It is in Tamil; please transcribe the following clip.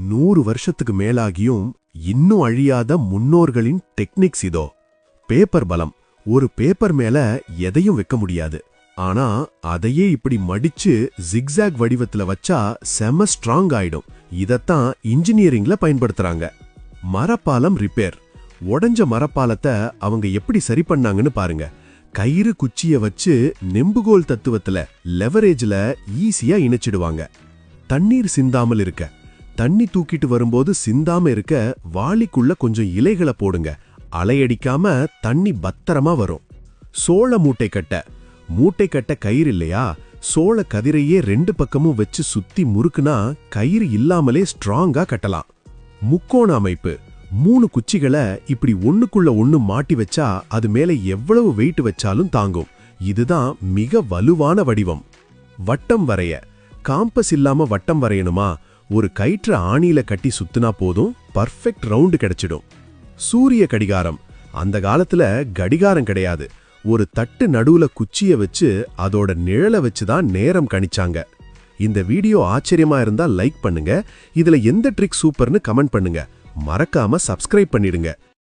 100 வருஷத்துக்கு மேலாகியும் இன்னும் அழியாத முன்னோர்களின் டெக்னிக்ஸ் இதோ. பேப்பர் பலம். ஒரு பேப்பர் மேல எதையும் வைக்க முடியாது. ஆனா அதையே இப்படி மடிச்சு ஜிக்ஸாக் வடிவத்துல வச்சா செம ஸ்ட்ராங் ஆயிடும். இதத்தான் இன்ஜினியரிங்ல பயன்படுத்துறாங்க. மரப்பாலம் ரிப்பேர். உடஞ்ச மரப்பாலத்தை அவங்க எப்படி சரி பண்ணாங்கன்னு பாருங்க. கயிறு குச்சிய வச்சு நெம்புகோல் தத்துவத்துல லெவரேஜ்ல ஈஸியா இணைச்சிடுவாங்க. தண்ணீர் சிந்தாமல் இருக்க, தண்ணி தூக்கிட்டு வரும்போது சிந்தாம இருக்க வாளிக்குள்ள கொஞ்சம் இலைகளை போடுங்க. அலையடிக்காம தண்ணி பத்திரமா வரும். சோள மூட்டை கட்ட கயிறு இல்லையா, சோள கதிரையே 2 பக்கமும் வச்சு சுத்தி முறுக்குனா கயிறு இல்லாமலே ஸ்ட்ராங்கா கட்டலாம். முக்கோண அமைப்பு. 3 குச்சிகளை இப்படி ஒண்ணுக்குள்ள ஒண்ணு மாட்டி வச்சா அது மேல எவ்வளவு வெயிட் வச்சாலும் தாங்கும். இதுதான் மிக வலுவான வடிவம். வட்டம் வரைய. காம்பஸ் இல்லாம வட்டம் வரையணுமா, ஒரு கயிற்று ஆணியில கட்டி சுத்துனா போதும், பர்ஃபெக்ட் ரவுண்டு கிடைச்சிடும். சூரிய கடிகாரம். அந்த காலத்துல கடிகாரம் கிடையாது. ஒரு தட்டு நடுவுல குச்சிய வச்சு அதோட நிழலை வச்சுதான் நேரம் கணிச்சாங்க. இந்த வீடியோ ஆச்சரியமா இருந்தா லைக் பண்ணுங்க. இதுல எந்த ட்ரிக் சூப்பர்னு கமெண்ட் பண்ணுங்க. மறக்காம சப்ஸ்கிரைப் பண்ணிடுங்க.